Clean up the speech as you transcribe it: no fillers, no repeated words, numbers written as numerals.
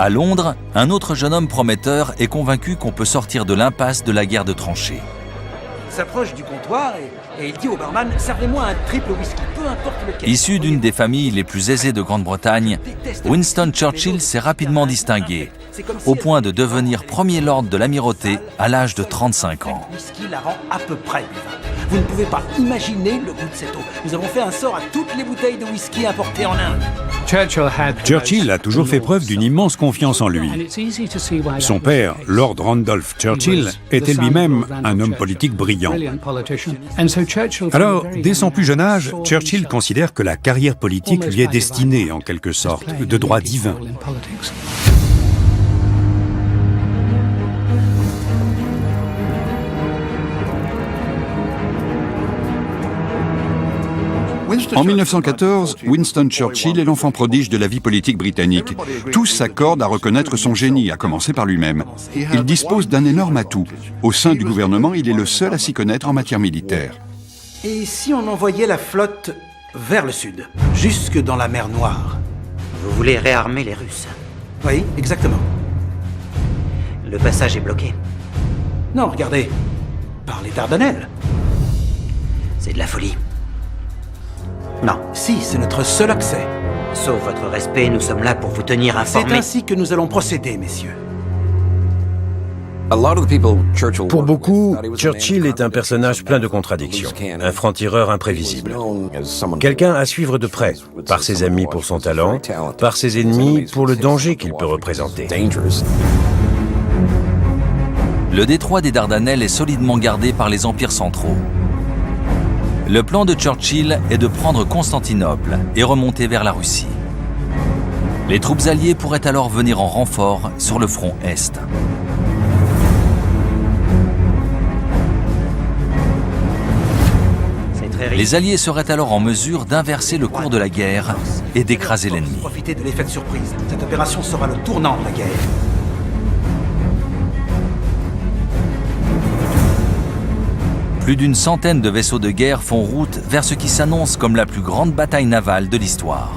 À Londres, un autre jeune homme prometteur est convaincu qu'on peut sortir de l'impasse de la guerre de tranchées. Il s'approche du comptoir et il dit au barman « Servez-moi un triple whisky, peu importe lequel ». Issu d'une des familles les plus aisées de Grande-Bretagne, Winston Churchill s'est rapidement distingué, au point de devenir premier lord de l'amirauté à l'âge de 35 ans. Le whisky la rend à peu près buvable. Vous ne pouvez pas imaginer le goût de cette eau. Nous avons fait un sort à toutes les bouteilles de whisky importées en Inde. Churchill a toujours fait preuve d'une immense confiance en lui. Son père, Lord Randolph Churchill, était lui-même un homme politique brillant. Alors, dès son plus jeune âge, Churchill considère que la carrière politique lui est destinée, en quelque sorte, de droit divin. En 1914, Winston Churchill est l'enfant prodige de la vie politique britannique. Tous s'accordent à reconnaître son génie, à commencer par lui-même. Il dispose d'un énorme atout. Au sein du gouvernement, il est le seul à s'y connaître en matière militaire. Et si on envoyait la flotte vers le sud, jusque dans la mer Noire? Vous voulez réarmer les Russes? Oui, exactement. Le passage est bloqué. Non, regardez, par les Dardanelles. C'est de la folie. Non. Si, c'est notre seul accès. Sauf votre respect, nous sommes là pour vous tenir informés. C'est ainsi que nous allons procéder, messieurs. Pour beaucoup, Churchill est un personnage plein de contradictions, un franc-tireur imprévisible. Quelqu'un à suivre de près, par ses amis pour son talent, par ses ennemis pour le danger qu'il peut représenter. Le détroit des Dardanelles est solidement gardé par les empires centraux. Le plan de Churchill est de prendre Constantinople et remonter vers la Russie. Les troupes alliées pourraient alors venir en renfort sur le front Est. Les Alliés seraient alors en mesure d'inverser le cours de la guerre et d'écraser l'ennemi. Profitez de l'effet de surprise. Cette opération sera le tournant de la guerre. Plus d'une centaine de vaisseaux de guerre font route vers ce qui s'annonce comme la plus grande bataille navale de l'histoire.